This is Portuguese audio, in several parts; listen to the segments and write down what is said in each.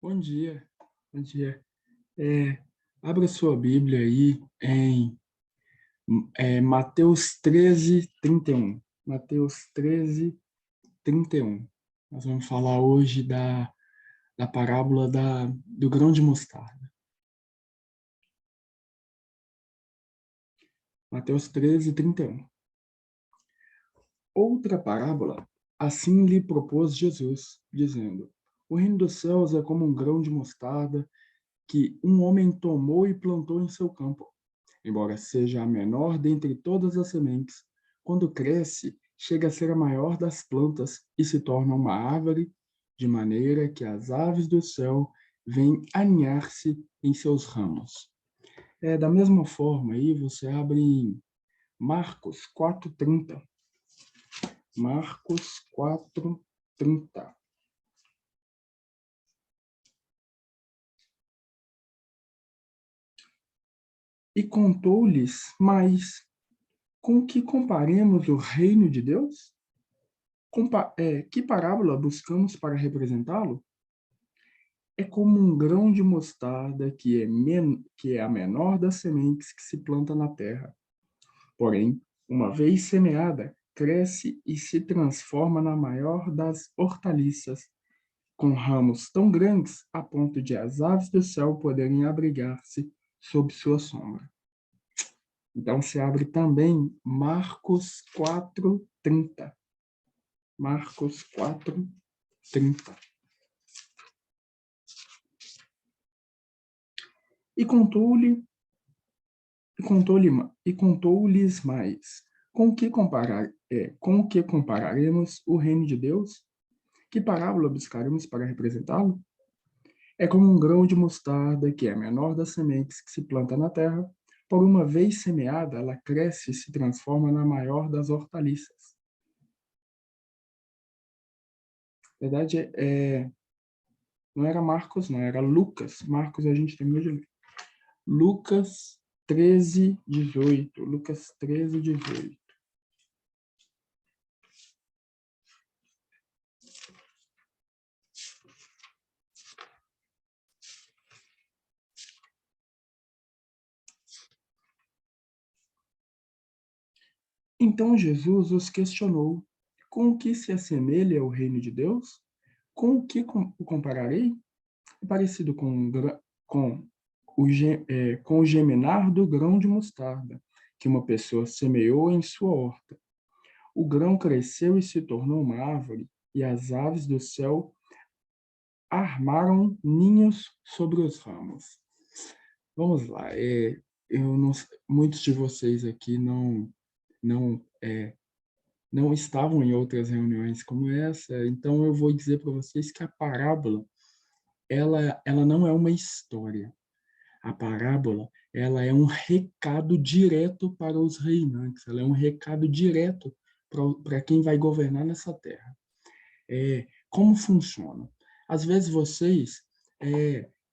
Bom dia, bom dia. É, abra sua Bíblia aí em Mateus 13:31. Mateus 13:31. Nós vamos falar hoje da parábola do grão de mostarda. Mateus 13:31. Outra parábola, assim lhe propôs Jesus, dizendo: O reino dos céus é como um grão de mostarda que um homem tomou e plantou em seu campo. Embora seja a menor dentre todas as sementes, quando cresce, chega a ser a maior das plantas e se torna uma árvore, de maneira que as aves do céu vêm aninhar-se em seus ramos. Da mesma forma, aí você abre em Marcos 4:30. Marcos 4:30. E contou-lhes mais: com que comparemos o reino de Deus? Que parábola buscamos para representá-lo? É como um grão de mostarda que é a menor das sementes que se planta na terra. Porém, uma vez semeada, cresce e se transforma na maior das hortaliças, com ramos tão grandes a ponto de as aves do céu poderem abrigar-se sob sua sombra. Então, se abre também Marcos 4:30. Marcos 4:30. E contou-lhes mais: com o que compararemos o reino de Deus? Que parábola buscaremos para representá-lo? É como um grão de mostarda, que é a menor das sementes que se planta na terra. Por uma vez semeada, ela cresce e se transforma na maior das hortaliças. Na verdade, não era Marcos, não, era Lucas. Marcos a gente terminou de ler. Lucas 13:18. Lucas 13:18. Então Jesus os questionou: com o que se assemelha o reino de Deus? Com o que o compararei? É parecido com com o germinar do grão de mostarda, que uma pessoa semeou em sua horta. O grão cresceu e se tornou uma árvore, e as aves do céu armaram ninhos sobre os ramos. Vamos lá. Eu não, muitos de vocês aqui não não estavam em outras reuniões como essa, então eu vou dizer para vocês que a parábola, ela não é uma história. A parábola, ela é um recado direto para os reinantes, ela é um recado direto para quem vai governar nessa terra. Como funciona? Às vezes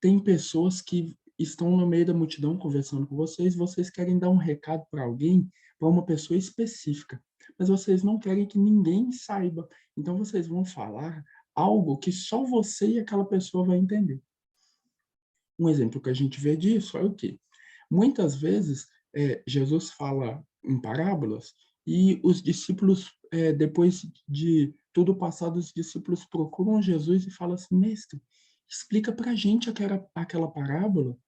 têm pessoas que estão no meio da multidão conversando com vocês, vocês querem dar um recado para alguém, para uma pessoa específica, mas vocês não querem que ninguém saiba. Então vocês vão falar algo que só você e aquela pessoa vai entender. Um exemplo que a gente vê disso é o quê? Muitas vezes, Jesus fala em parábolas e os discípulos, depois de tudo passado, os discípulos procuram Jesus e falam assim: Mestre, explica para a gente aquela parábola.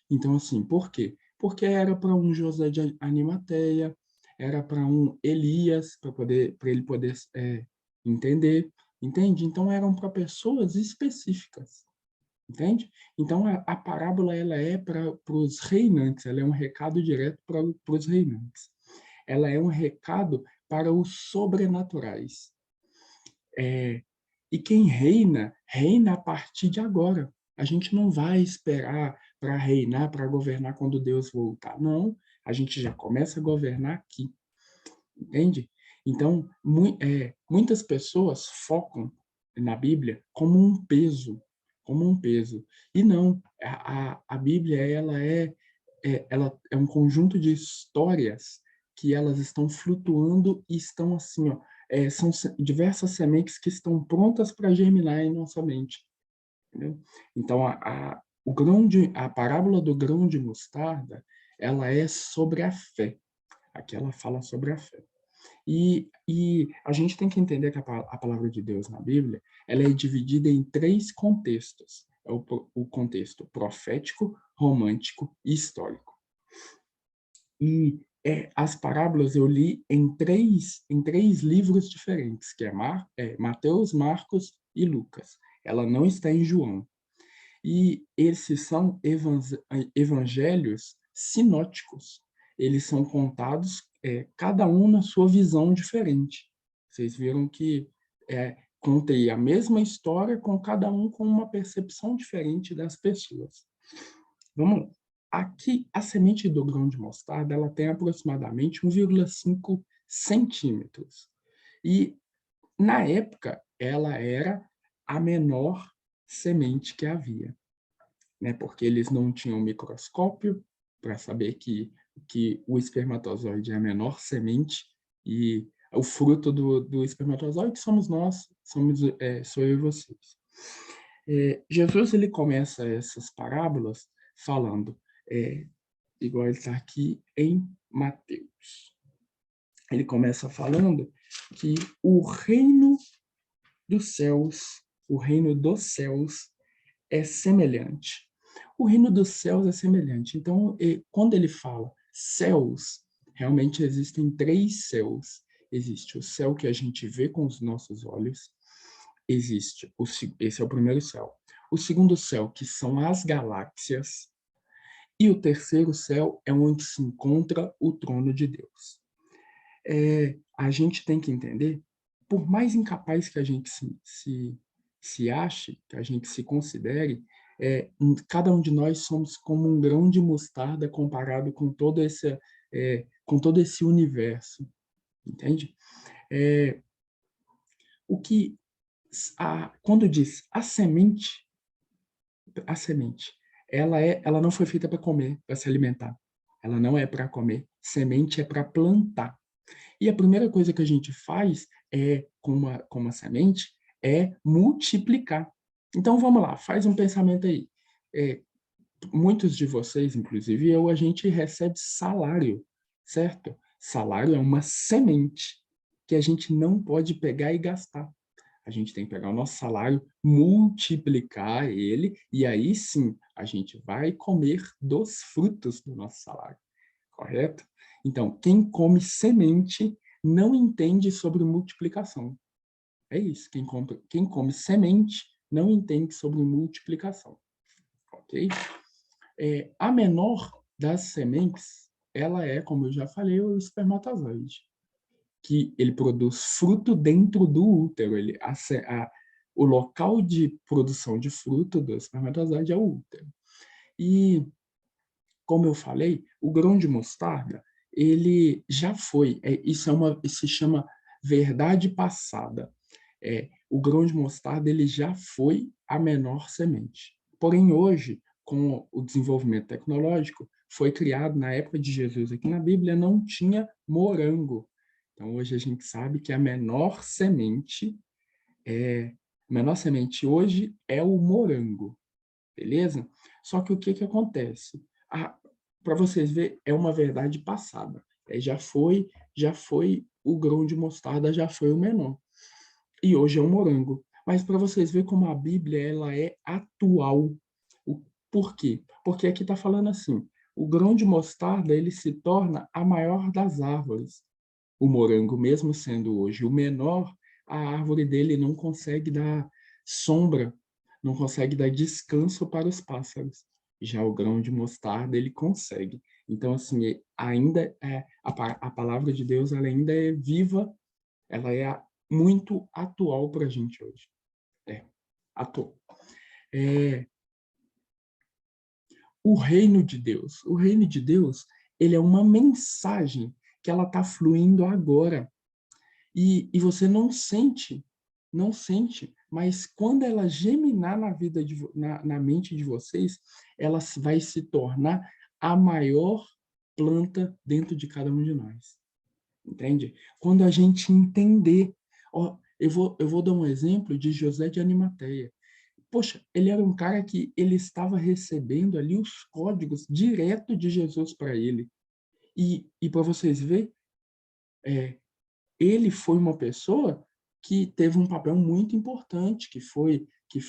Então, assim, por quê? Porque era para um José de Arimateia, era para um Elias, para ele poder entender, entende? Então, eram para pessoas específicas. Entende? Então, a parábola ela é para os reinantes, ela é um recado direto para os reinantes. Ela é um recado para os sobrenaturais. É, e quem reina, reina a partir de agora. A gente não vai esperar para reinar, para governar quando Deus voltar. Não, a gente já começa a governar aqui. Entende? Então, muitas pessoas focam na Bíblia como um peso, como um peso. E não, a Bíblia ela é um conjunto de histórias que elas estão flutuando e estão assim, ó, são diversas sementes que estão prontas para germinar em nossa mente. entendeu? Então, a parábola do grão de mostarda, ela é sobre a fé. Aqui ela fala sobre a fé. E a gente tem que entender que a palavra de Deus na Bíblia, ela é dividida em 3 contextos. É o contexto profético, romântico e histórico. E as parábolas eu li em três livros diferentes, que é Mateus, Marcos e Lucas. Ela não está em João. E esses são evangelhos sinóticos. Eles são contados, cada um na sua visão diferente. Vocês viram que contei a mesma história, com cada um com uma percepção diferente das pessoas. Vamos lá. Aqui, a semente do grão de mostarda, ela tem aproximadamente 1,5 centímetros. E, na época, ela era a menor semente que havia, né? Porque eles não tinham microscópio para saber que o espermatozoide é a menor semente e o fruto do espermatozoide somos nós, sou eu e vocês. Jesus, ele começa essas parábolas falando, igual ele está aqui em Mateus. Ele começa falando que o reino dos céus é semelhante. O reino dos céus é semelhante. Então, quando ele fala céus, realmente existem 3 céus. Existe o céu que a gente vê com os nossos olhos, esse é o primeiro céu. O segundo céu, que são as galáxias, e o terceiro céu é onde se encontra o trono de Deus. A gente tem que entender, por mais incapaz que a gente se ache, que a gente se considere, cada um de nós somos como um grão de mostarda comparado com todo esse universo, entende? O que quando diz a semente, ela não foi feita para comer, para se alimentar. Ela não é para comer. Semente é para plantar. E a primeira coisa que a gente faz com uma semente é multiplicar. Então vamos lá, faz um pensamento aí. Muitos de vocês, inclusive eu, a gente recebe salário, certo? Salário é uma semente que a gente não pode pegar e gastar. A gente tem que pegar o nosso salário, multiplicar ele, e aí sim a gente vai comer dos frutos do nosso salário, correto? Então, quem come semente não entende sobre multiplicação. É isso, quem come semente não entende sobre multiplicação, ok? A menor das sementes, ela é, como eu já falei, o espermatozoide, que ele produz fruto dentro do útero. O local de produção de fruto do espermatozoide é o útero. E, como eu falei, o grão de mostarda, ele já foi, isso se chama verdade passada. O grão de mostarda, ele já foi a menor semente. Porém, hoje, com o desenvolvimento tecnológico, foi criado, na época de Jesus aqui na Bíblia, não tinha morango. Então, hoje a gente sabe que a menor semente hoje é o morango, beleza? Só que o que acontece? Para vocês verem, é uma verdade passada. Já foi o grão de mostarda, já foi o menor. E hoje é um morango. Mas para vocês verem como a Bíblia ela é atual. Por quê? Porque aqui está falando assim, o grão de mostarda ele se torna a maior das árvores. O morango, mesmo sendo hoje o menor, a árvore dele não consegue dar sombra, não consegue dar descanso para os pássaros. Já o grão de mostarda, ele consegue. Então, assim, ainda a palavra de Deus ela ainda é viva, ela é muito atual para a gente hoje. Atual. O reino de Deus. O reino de Deus, ele é uma mensagem que ela está fluindo agora. E você não sente, mas quando ela geminar na mente de vocês, ela vai se tornar a maior planta dentro de cada um de nós. Entende? Quando a gente entender, eu vou dar um exemplo de José de Arimateia. poxa, ele era um cara que ele estava recebendo ali os códigos direto de Jesus para ele. E para vocês verem, é, ele foi uma pessoa que teve um papel muito importante, que foi que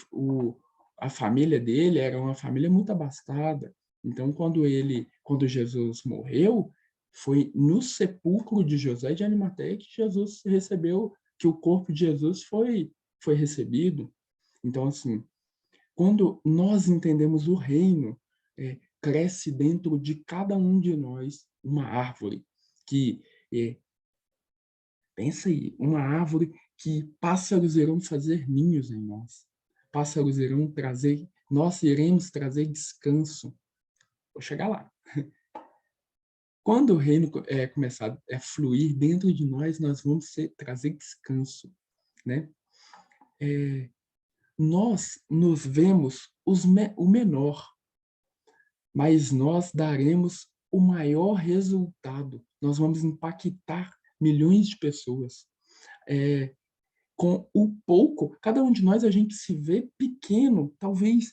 a família dele era uma família muito abastada. Então, quando Jesus morreu, foi no sepulcro de José de Arimateia que Jesus recebeu, que o corpo de Jesus foi recebido. Então, assim, quando nós entendemos o reino, cresce dentro de cada um de nós uma árvore que é, pensa aí, uma árvore que pássaros irão fazer ninhos em nós. Pássaros irão trazer, nós iremos trazer descanso. Vou chegar lá. Quando o reino começar a fluir dentro de nós, nós vamos trazer descanso, né? Nós nos vemos o menor, mas nós daremos o maior resultado. Nós vamos impactar milhões de pessoas. Com o pouco, cada um de nós a gente se vê pequeno, talvez,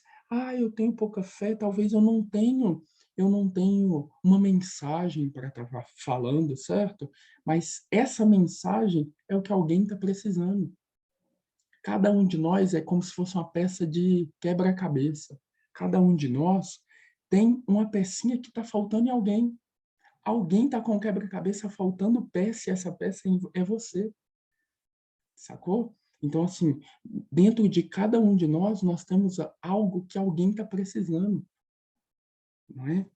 eu tenho pouca fé, talvez eu não tenho uma mensagem para estar falando, certo? Mas essa mensagem é o que alguém está precisando. Cada um de nós é como se fosse uma peça de quebra-cabeça. Cada um de nós tem uma pecinha que está faltando em alguém. Alguém está com o quebra-cabeça faltando peça e essa peça é você. Sacou? Então, assim, dentro de cada um de nós, nós temos algo que alguém está precisando, não é?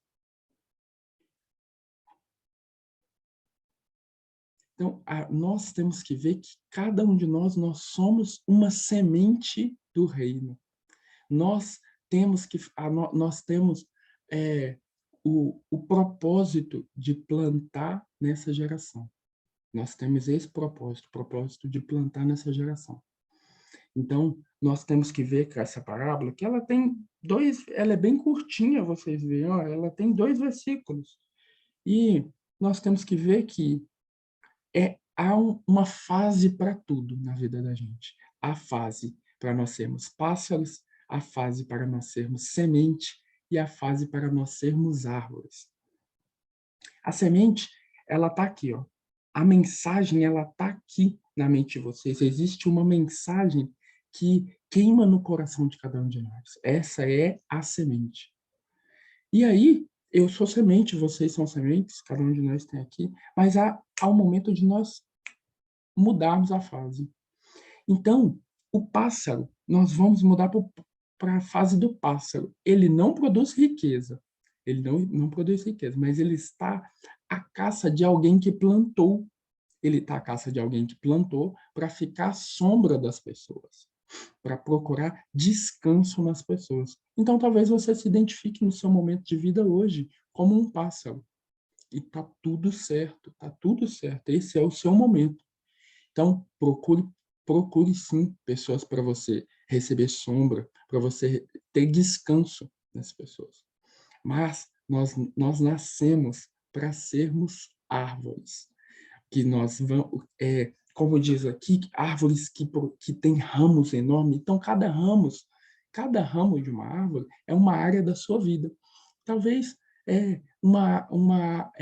Então, nós temos que ver que cada um de nós somos uma semente do reino. Nós temos nós temos o propósito de plantar nessa geração. Nós temos esse propósito, o propósito de plantar nessa geração. Então, nós temos que ver que essa parábola, que ela é bem curtinha, vocês veem, ó, ela tem 2 versículos. E nós temos que ver que há uma fase para tudo na vida da gente. Há fase para nós sermos pássaros, a fase para nós sermos semente e a fase para nós sermos árvores. A semente, ela está aqui, ó. A mensagem, ela está aqui na mente de vocês. Existe uma mensagem que queima no coração de cada um de nós. Essa é a semente. E aí, eu sou semente, vocês são sementes, cada um de nós tem aqui, mas há um momento de nós mudarmos a fase. Então, o pássaro, nós vamos mudar para a fase do pássaro. Ele não produz riqueza, ele não produz riqueza, mas ele está à caça de alguém que plantou. Ele está à caça de alguém que plantou para ficar à sombra das pessoas, para procurar descanso nas pessoas. Então, talvez você se identifique no seu momento de vida hoje como um pássaro. E está tudo certo, está tudo certo. Esse é o seu momento. Então, procure sim pessoas para você receber sombra, para você ter descanso nas pessoas. Mas nós nascemos para sermos árvores, que nós vamos, como diz aqui, árvores que têm ramos enormes. Então, cada ramo de uma árvore é uma área da sua vida. Talvez uma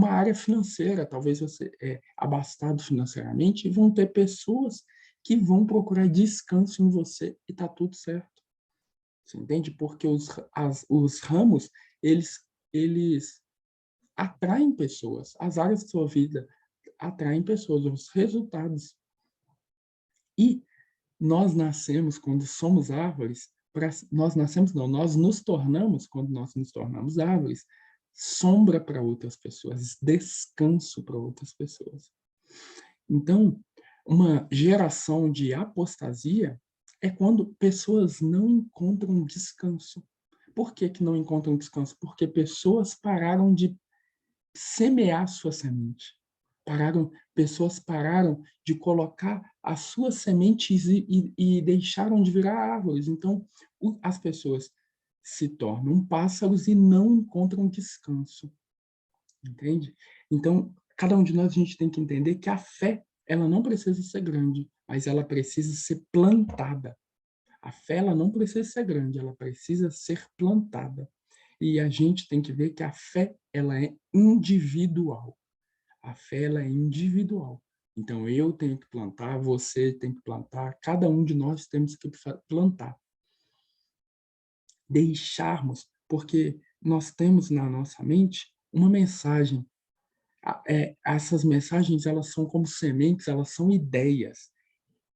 área financeira, talvez você é abastado financeiramente, e vão ter pessoas que vão procurar descanso em você e está tudo certo. Você entende? Porque os ramos, eles atraem pessoas. As áreas da sua vida atraem pessoas, os resultados. E nós nascemos, quando somos árvores, nós nascemos não, nós nos tornamos, quando nós nos tornamos árvores, sombra para outras pessoas, descanso para outras pessoas. Então, uma geração de apostasia é quando pessoas não encontram descanso. Por que que não encontram descanso? Porque pessoas pararam de semear sua semente. Pessoas pararam de colocar as suas sementes e deixaram de virar árvores. Então, as pessoas se tornam pássaros e não encontram descanso. Entende? Então, cada um de nós, a gente tem que entender que a fé, ela não precisa ser grande, mas ela precisa ser plantada. A fé, ela não precisa ser grande, ela precisa ser plantada. E a gente tem que ver que a fé, ela é individual. A fé, ela é individual. Então, eu tenho que plantar, você tem que plantar, cada um de nós temos que plantar. Deixarmos, porque nós temos na nossa mente uma mensagem. Essas mensagens, elas são como sementes, elas são ideias.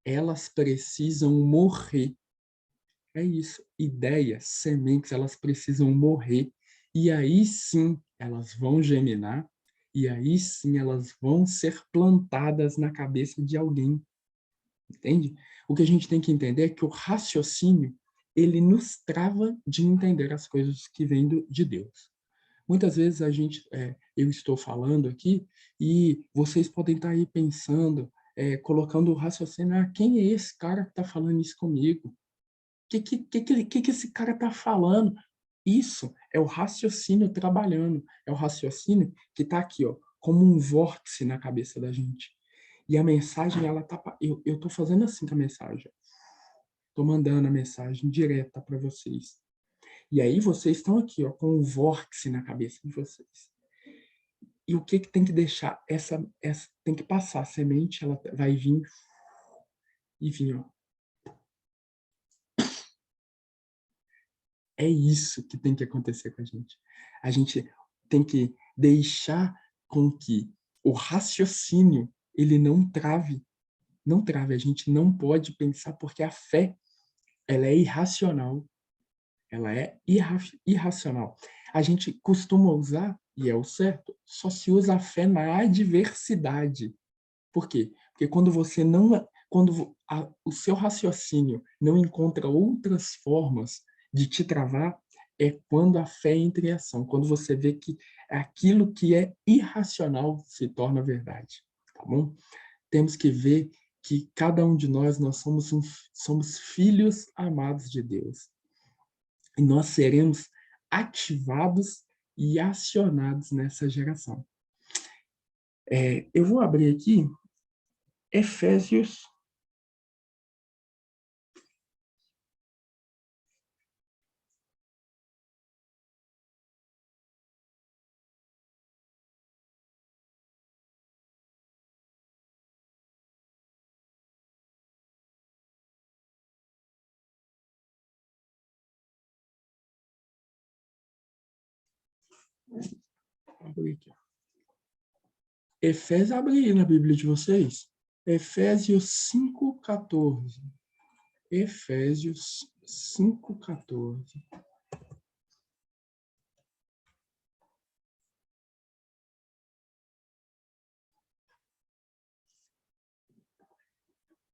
Elas precisam morrer. É isso, ideias, sementes, elas precisam morrer. E aí sim, elas vão germinar, e aí sim elas vão ser plantadas na cabeça de alguém. Entende? O que a gente tem que entender é que o raciocínio, ele nos trava de entender as coisas que vêm de Deus. Muitas vezes eu estou falando aqui e vocês podem estar aí pensando, colocando o raciocínio, quem é esse cara que está falando isso comigo? Que esse cara está falando? Isso é o raciocínio trabalhando, é o raciocínio que está aqui, ó, como um vórtice na cabeça da gente. E a mensagem, ela tá, eu estou fazendo assim com a mensagem, estou mandando a mensagem direta para vocês. E aí vocês estão aqui, ó, com um vórtice na cabeça de vocês. E o que tem que deixar? Essa tem que passar a semente, ela vai vir e vir, ó. É isso que tem que acontecer com a gente. A gente tem que deixar com que o raciocínio ele não trave, não trave. A gente não pode pensar porque a fé ela é irracional. Ela é irracional. A gente costuma usar, e é o certo, só se usa a fé na adversidade. Por quê? Porque quando você não, o seu raciocínio não encontra outras formas de te travar, é quando a fé entra em ação, quando você vê que aquilo que é irracional se torna verdade, tá bom? Temos que ver que cada um de nós somos filhos amados de Deus. E nós seremos ativados e acionados nessa geração. Eu vou abrir aqui Efésios. Abrir aqui. Efésios, abre aí na Bíblia de vocês. Efésios 5:14. Efésios 5:14.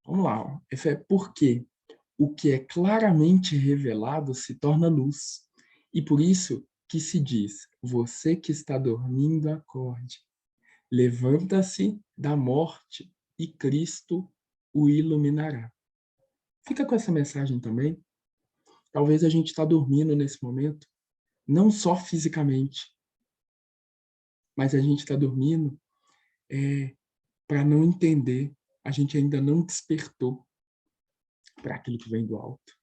Vamos lá. Ó. Por quê? O que é claramente revelado se torna luz. E por isso que se diz, você que está dormindo, acorde. Levanta-se da morte e Cristo o iluminará. Fica com essa mensagem também. Talvez a gente está dormindo nesse momento, não só fisicamente, mas a gente está dormindo para não entender. A gente ainda não despertou para aquilo que vem do alto.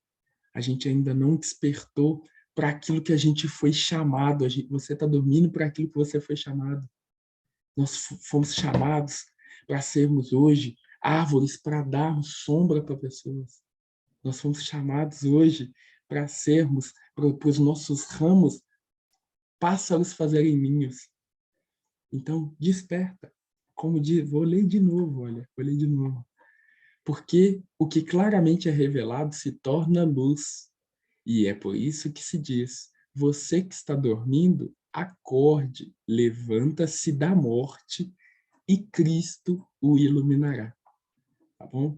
A gente ainda não despertou para aquilo que a gente foi chamado. Você está dormindo para aquilo que você foi chamado. Nós fomos chamados para sermos hoje árvores para darmos sombra para pessoas. Nós fomos chamados hoje para sermos, para os nossos ramos, pássaros fazerem ninhos. Então, desperta. Como diz, vou ler de novo, olha, vou ler de novo. Porque o que claramente é revelado se torna luz. E é por isso que se diz: você que está dormindo, acorde, levanta-se da morte e Cristo o iluminará. Tá bom?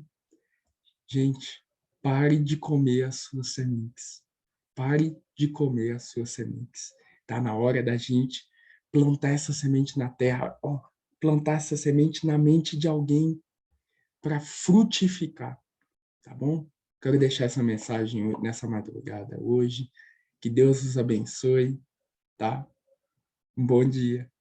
Gente, pare de comer as suas sementes. Pare de comer as suas sementes. Tá na hora da gente plantar essa semente na terra, ó, plantar essa semente na mente de alguém para frutificar, tá bom? Quero deixar essa mensagem nessa madrugada hoje. Que Deus os abençoe, tá? Um bom dia.